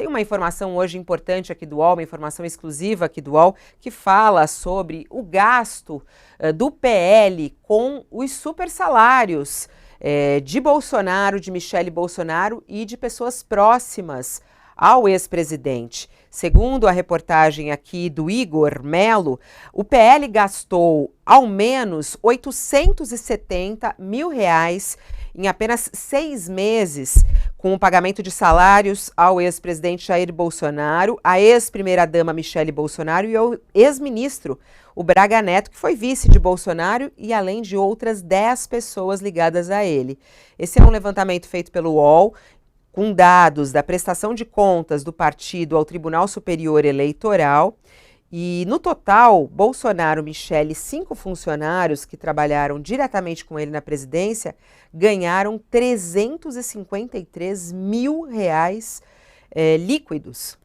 Tem uma informação hoje importante aqui do UOL, uma informação exclusiva aqui do UOL, que fala sobre o gasto do PL com os supersalários de Bolsonaro, de Michele Bolsonaro e de pessoas próximas ao ex-presidente. Segundo a reportagem aqui do Igor Melo, o PL gastou ao menos R$ 870 mil em apenas 6 meses com o pagamento de salários ao ex-presidente Jair Bolsonaro, à ex-primeira-dama Michele Bolsonaro e ao ex-ministro, o Braga Neto, que foi vice de Bolsonaro, e além de outras 10 pessoas ligadas a ele. Esse é um levantamento feito pelo UOL, com dados da prestação de contas do partido ao Tribunal Superior Eleitoral. E, no total, Bolsonaro, Michele e 5 funcionários que trabalharam diretamente com ele na presidência ganharam R$ 353 mil líquidos.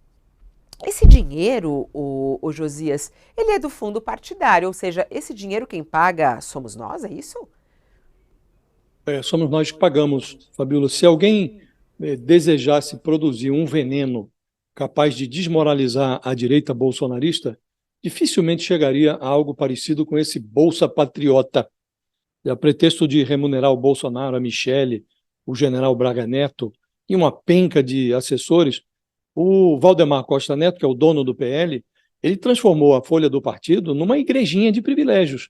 Esse dinheiro, o Josias, ele é do fundo partidário, ou seja, esse dinheiro quem paga somos nós, é isso? Somos nós que pagamos, Fabíola. Se alguém desejasse produzir um veneno capaz de desmoralizar a direita bolsonarista, dificilmente chegaria a algo parecido com esse Bolsa Patriota. A pretexto de remunerar o Bolsonaro, a Michele, o general Braga Neto e uma penca de assessores, o Valdemar Costa Neto, que é o dono do PL, ele transformou a folha do partido numa igrejinha de privilégios.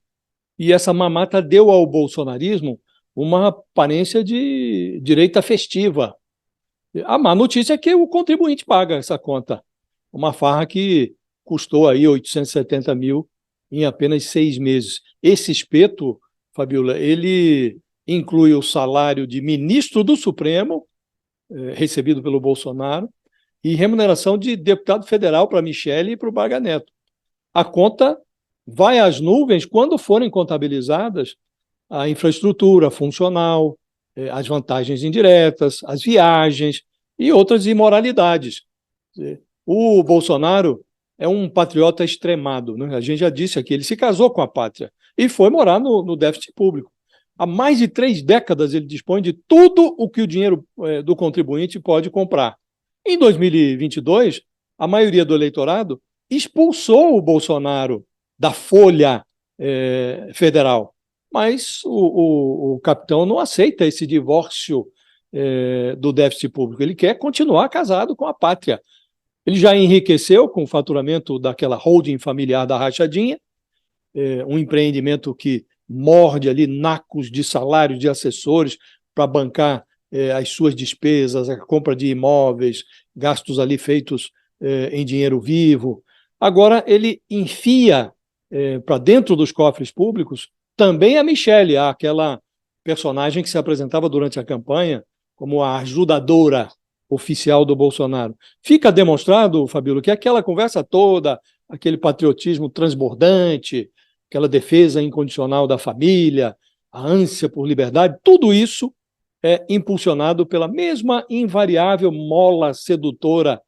E essa mamata deu ao bolsonarismo uma aparência de direita festiva. A má notícia é que o contribuinte paga essa conta. Uma farra que custou aí 870 mil em apenas 6 meses. Esse espeto, Fabíola, ele inclui o salário de ministro do Supremo, recebido pelo Bolsonaro, e remuneração de deputado federal para a Michele e para o Braga Neto. A conta vai às nuvens quando forem contabilizadas a infraestrutura funcional, as vantagens indiretas, as viagens e outras imoralidades. O Bolsonaro é um patriota extremado, né? A gente já disse aqui, ele se casou com a pátria e foi morar no déficit público. Há mais de 3 décadas ele dispõe de tudo o que o dinheiro do contribuinte pode comprar. Em 2022, a maioria do eleitorado expulsou o Bolsonaro da folha federal. Mas o capitão não aceita esse divórcio do déficit público. Ele quer continuar casado com a pátria. Ele já enriqueceu com o faturamento daquela holding familiar da Rachadinha, um empreendimento que morde ali nacos de salários de assessores para bancar as suas despesas, a compra de imóveis, gastos ali feitos em dinheiro vivo. Agora ele enfia para dentro dos cofres públicos também a Michele, aquela personagem que se apresentava durante a campanha como a ajudadora oficial do Bolsonaro. Fica demonstrado, Fabíola, que aquela conversa toda, aquele patriotismo transbordante, aquela defesa incondicional da família, a ânsia por liberdade, tudo isso é impulsionado pela mesma invariável mola sedutora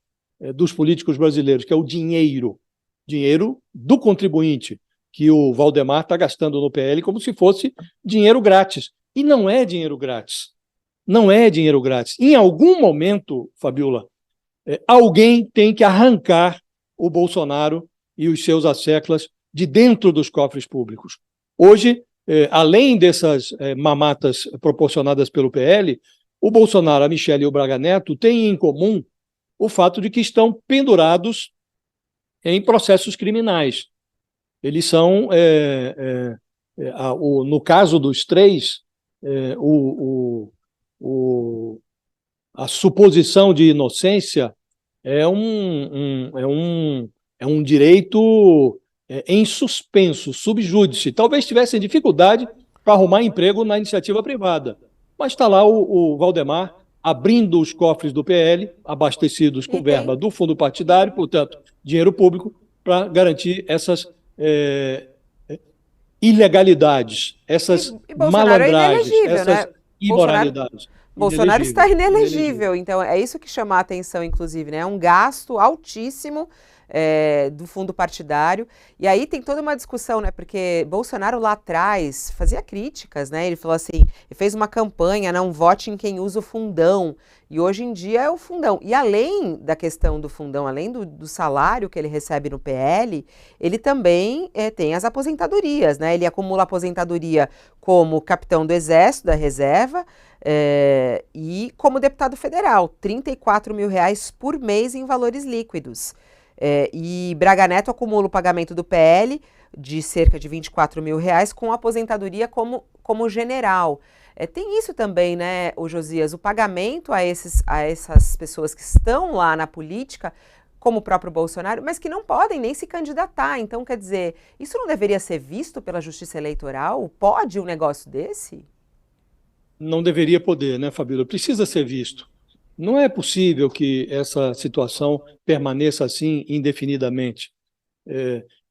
dos políticos brasileiros, que é o dinheiro do contribuinte, que o Valdemar está gastando no PL como se fosse dinheiro grátis. E não é dinheiro grátis. Não é dinheiro grátis. Em algum momento, Fabíola, alguém tem que arrancar o Bolsonaro e os seus asseclas de dentro dos cofres públicos. Hoje, além dessas mamatas proporcionadas pelo PL, o Bolsonaro, a Michele e o Braga Neto têm em comum o fato de que estão pendurados em processos criminais. Eles são, no caso dos 3, a suposição de inocência é um direito em suspenso, sub júdice. Talvez tivessem dificuldade para arrumar emprego na iniciativa privada. Mas está lá o Valdemar abrindo os cofres do PL, abastecidos com verba do fundo partidário, portanto, dinheiro público, para garantir essas ilegalidades, essas malandragens, essas imoralidades. Bolsonaro está inelegível. inelegível, então é isso que chama a atenção, inclusive, né? É um gasto altíssimo do fundo partidário. E aí tem toda uma discussão, né? Porque Bolsonaro lá atrás fazia críticas, né? Ele falou assim, ele fez uma campanha, não vote em quem usa o fundão. E hoje em dia é o fundão. E além da questão do fundão, além do salário que ele recebe no PL, ele também tem as aposentadorias, né? Ele acumula aposentadoria como capitão do Exército, da Reserva, e como deputado federal, R$ 34.000 por mês em valores líquidos. E Braga Neto acumula o pagamento do PL de cerca de R$ 24.000 com aposentadoria como general. Tem isso também, né, o Josias, o pagamento a essas pessoas que estão lá na política, como o próprio Bolsonaro, mas que não podem nem se candidatar. Então, quer dizer, isso não deveria ser visto pela Justiça Eleitoral? Pode um negócio desse? Não deveria poder, né, Fabíola? Precisa ser visto. Não é possível que essa situação permaneça assim indefinidamente.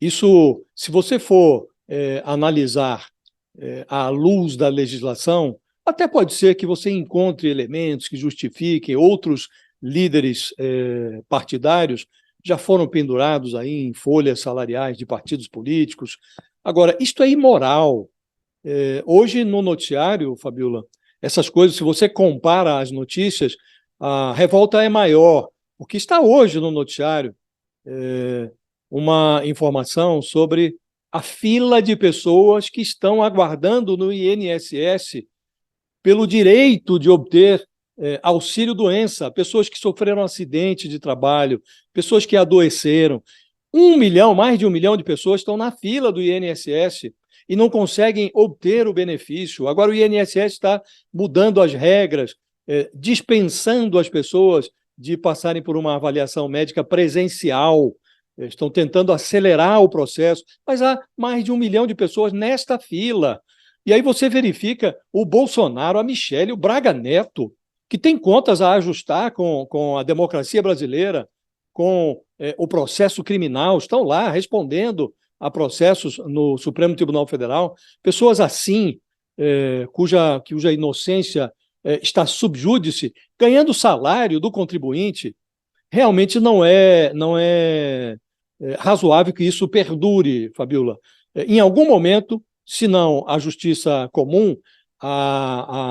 Isso, se você for analisar à luz da legislação, até pode ser que você encontre elementos que justifiquem, outros líderes partidários já foram pendurados aí em folhas salariais de partidos políticos. Agora, isto é imoral. Hoje, no noticiário, Fabíola, essas coisas, se você compara as notícias, a revolta é maior, porque está hoje no noticiário uma informação sobre a fila de pessoas que estão aguardando no INSS pelo direito de obter auxílio-doença, pessoas que sofreram acidente de trabalho, pessoas que adoeceram. 1 milhão, mais de 1 milhão de pessoas estão na fila do INSS e não conseguem obter o benefício. Agora o INSS está mudando as regras, dispensando as pessoas de passarem por uma avaliação médica presencial. Estão tentando acelerar o processo, mas há mais de 1 milhão de pessoas nesta fila. E aí você verifica o Bolsonaro, a Michelle, o Braga Neto, que tem contas a ajustar com a democracia brasileira, com o processo criminal, estão lá respondendo a processos no Supremo Tribunal Federal. Pessoas assim, cuja inocência está sub júdice, ganhando salário do contribuinte, realmente não é razoável que isso perdure, Fabíola. Em algum momento, se não a justiça comum,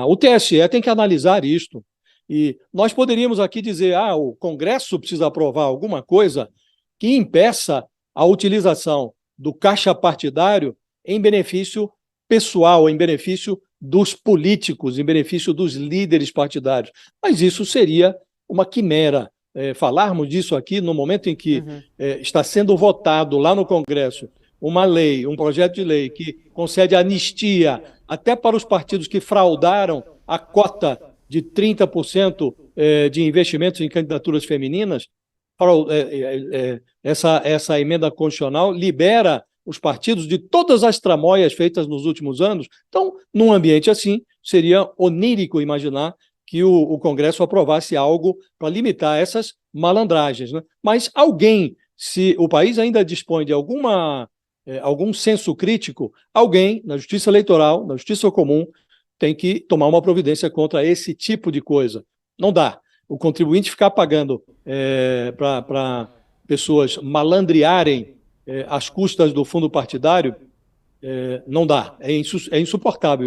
o TSE tem que analisar isto. E nós poderíamos aqui dizer, o Congresso precisa aprovar alguma coisa que impeça a utilização do caixa partidário em benefício pessoal, em benefício dos políticos, em benefício dos líderes partidários. Mas isso seria uma quimera. Falarmos disso aqui no momento em que está sendo votado lá no Congresso uma lei, um projeto de lei que concede anistia até para os partidos que fraudaram a cota de 30% de investimentos em candidaturas femininas. Essa emenda constitucional libera os partidos de todas as tramóias feitas nos últimos anos. Então, num ambiente assim, seria onírico imaginar que o Congresso aprovasse algo para limitar essas malandragens, né? Mas alguém, se o país ainda dispõe de algum senso crítico, alguém na Justiça Eleitoral, na Justiça Comum, tem que tomar uma providência contra esse tipo de coisa. Não dá. O contribuinte ficar pagando para pessoas malandrearem às custas do fundo partidário, não dá. É insuportável isso.